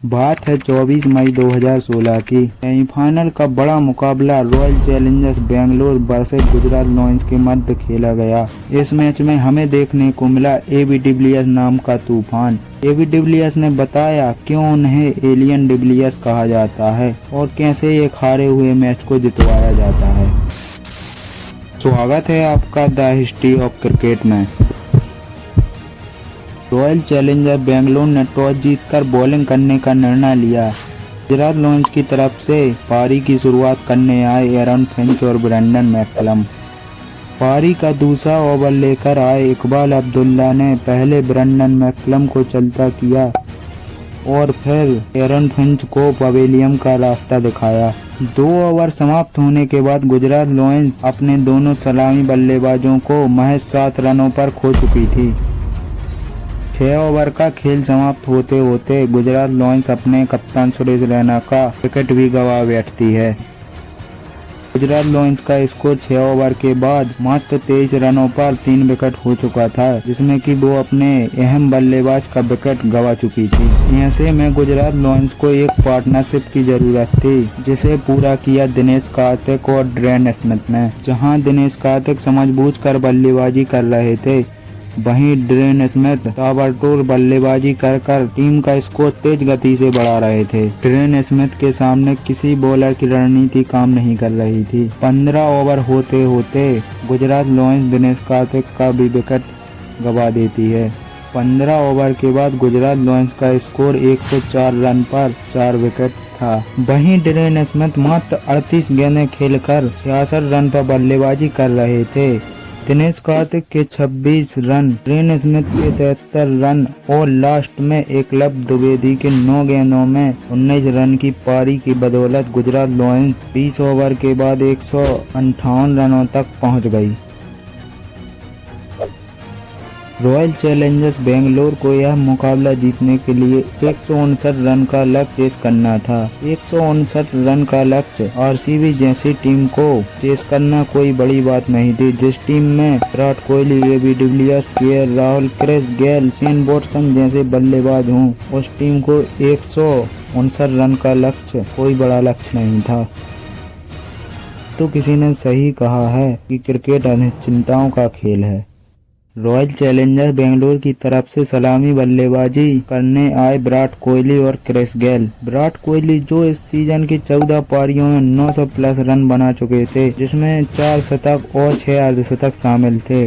बात है 24 मई 2016 की। सेमीफाइनल का बड़ा मुकाबला royal Challengers Bangalore versus Gujarat Lions के मध्य खेला गया। इस मैच में हमें देखने को मिला एबी डिविलियर्स नाम का तूफान। एबी डिविलियर्स ने बताया क्यों उन्हें एलियन डिविलियर्स कहा जाता है और कैसे एक हारे हुए मैच को जितवाया जाता है। स्वागत है आपका द हिस्ट्री ऑफ क्रिकेट में। रॉयल चैलेंजर बेंगलोर ने टॉस जीतकर बॉलिंग करने का निर्णय लिया। गुजरात लायंस की तरफ से पारी की शुरुआत करने आए एरन फिंच और ब्रेंडन मैकलम। पारी का दूसरा ओवर लेकर आए इकबाल अब्दुल्ला ने पहले ब्रेंडन मैकलम को चलता किया और फिर एरन फिंच को पवेलियन का रास्ता दिखाया। 2 ओवर समाप्त होने के बाद गुजरात लायंस अपने दोनों सलामी बल्लेबाजों को महज 7 रनों पर खो चुकी थी। 6 ओवर का खेल समाप्त होते होते गुजरात लायंस अपने कप्तान सुरेश रैना का विकेट भी गंवा बैठती है। गुजरात लायंस का स्कोर 6 ओवर के बाद मात्र 23 रनों पर 3 विकेट हो चुका था, जिसमें कि वो अपने अहम बल्लेबाज का विकेट गंवा चुकी थी। ऐसे में गुजरात लायंस को एक पार्टनरशिप की जरूरत थी, जिसे पूरा किया दिनेश कार्तिक और ड्रेन स्मिथ ने। जहां दिनेश कार्तिक समझबूझकर बल्लेबाजी कर रहे थे, वहीं ड्रेन स्मिथ ताबड़तोड़ बल्लेबाजी कर टीम का स्कोर तेज गति से बढ़ा रहे थे। ड्रेन स्मिथ के सामने किसी बॉलर की रणनीति काम नहीं कर रही थी। 15 ओवर होते होते गुजरात लायंस दिनेश कार्तिक का भी विकेट गंवा देती है। 15 ओवर के बाद गुजरात लायंस का स्कोर 104 रन पर 4 विकेट था। वहीं ड्रेन स्मिथ मात्र 38 गेंदें खेलकर 66 रन पर बल्लेबाजी कर रहे थे। दिनेश कार्तिक के 26 रन, ड्रेन स्मिथ के 73 रन और लास्ट में एकलव्य द्विवेदी के 9 गेंदों में 19 रन की पारी की बदौलत गुजरात लायंस 20 ओवर के बाद 158 रनों तक पहुंच गई। रॉयल चैलेंजर्स बेंगलोर को यह मुकाबला जीतने के लिए 159 रन का लक्ष्य चेस करना था। 159 रन का लक्ष्य आरसीबी जैसी टीम को चेस करना कोई बड़ी बात नहीं थी, जिस टीम में Virat Kohli, AB de Villiers, KL Rahul, Chris Gayle, Shane Watson जैसे बल्लेबाज हों, उस टीम को 159 रन का लक्ष्य कोई बड़ा लक्ष्य नहीं था। तो किसी ने सही कहा है कि क्रिकेट अनिश्चितताओं का खेल है। रॉयल चैलेंजर्स बेंगलोर की तरफ से सलामी बल्लेबाजी करने आए विराट कोहली और क्रिस गेल। विराट कोहली जो इस सीजन की 14 पारियों में 900 प्लस रन बना चुके थे, जिसमें 4 शतक और 6 अर्धशतक शामिल थे।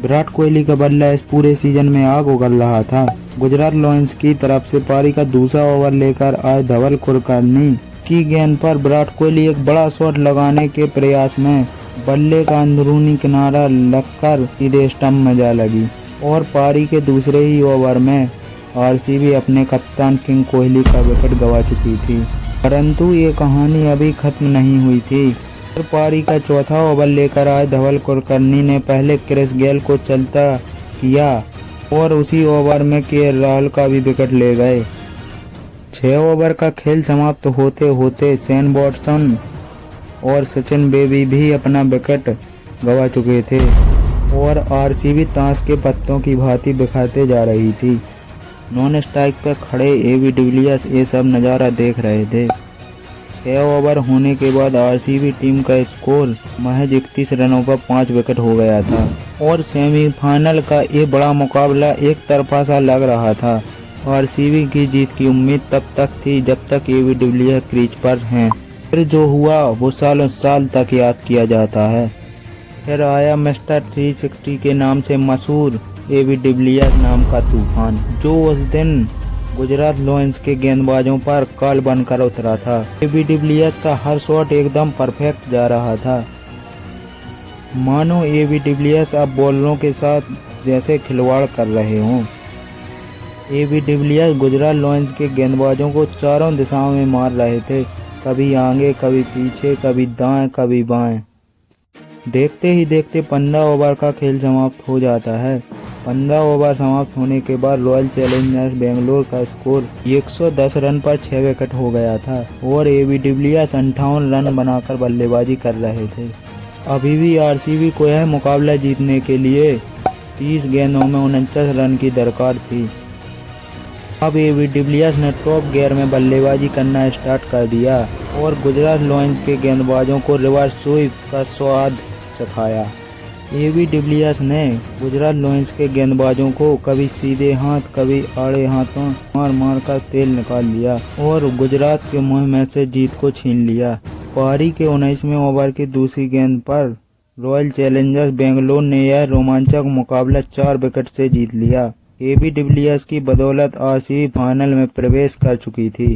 विराट कोहली का बल्ला इस पूरे सीजन में आग उगल रहा था। गुजरात लायंस की तरफ से पारी का दूसरा ओवर लेकर आए धवल कुलकर्णी की गेंद पर विराट कोहली एक बड़ा शॉट लगाने के प्रयास में बल्ले का अंदरूनी किनारा लगकर सीधे स्टंप में जा लगी और पारी के दूसरे ही ओवर में आरसीबी अपने कप्तान किंग कोहली का विकेट गंवा चुकी थी। परंतु ये कहानी अभी खत्म नहीं हुई थी। पारी का चौथा ओवर लेकर आए धवल कुलकर्णी ने पहले क्रिस गेल को चलता किया और उसी ओवर में केएल राहुल का भी विकेट ले गए। 6 ओवर का खेल समाप्त होते होते शेन वॉटसन और सचिन बेबी भी अपना विकेट गंवा चुके थे और आरसीबी ताश के पत्तों की भांति बिखरते जा रही थी। नॉन स्ट्राइक पर खड़े एबी डिविलियर्स ये सब नज़ारा देख रहे थे। 6 ओवर होने के बाद आरसीबी टीम का स्कोर महज 31 रनों पर 5 विकेट हो गया था और सेमीफाइनल का ये बड़ा मुकाबला एक तरफा सा लग रहा था। आरसीबी की जीत की उम्मीद तब तक थी जब तक एबी डिविलियर्स क्रीज पर हैं। फिर जो हुआ वो सालों साल तक याद किया जाता है। फिर आया मिस्टर 360 के नाम से मशहूर एबी डिविलियर्स नाम का तूफान, जो उस दिन गुजरात लायंस के गेंदबाजों पर काल बनकर उतरा था। एबी डिविलियर्स का हर शॉट एकदम परफेक्ट जा रहा था, मानो एबी डिविलियर्स अब बॉलरों के साथ जैसे खिलवाड़ कर रहे हों। एबी डिविलियर्स गुजरात लायंस के गेंदबाजों को चारों दिशाओं में मार रहे थे, कभी आगे, कभी पीछे, कभी दाएं, कभी बाएं। देखते ही देखते 15 ओवर का खेल समाप्त हो जाता है। 15 ओवर समाप्त होने के बाद रॉयल चैलेंजर्स बेंगलोर का स्कोर 110 रन पर 6 विकेट हो गया था और एबी डिविलियर्स 58 रन बनाकर बल्लेबाजी कर रहे थे। अभी भी आरसीबी को यह मुकाबला जीतने के लिए 30 गेंदों में 49 रन की दरकार थी। अब एबी डिविलियर्स ने टॉप गियर में बल्लेबाजी करना स्टार्ट कर दिया और गुजरात लायंस के गेंदबाजों को रिवर्स स्वीप का स्वाद चखाया। एबी डिविलियर्स ने गुजरात लायंस के गेंदबाजों को कभी सीधे हाथ कभी आड़े हाथों मार मार कर तेल निकाल लिया और गुजरात के मुंह में से जीत को छीन लिया। पारी के 19वें ओवर की दूसरी गेंद पर रॉयल चैलेंजर्स बेंगलोर ने यह रोमांचक मुकाबला 4 विकेट से जीत लिया। एबी डिविलियर्स की बदौलत आरसीबी फाइनल में प्रवेश कर चुकी थी।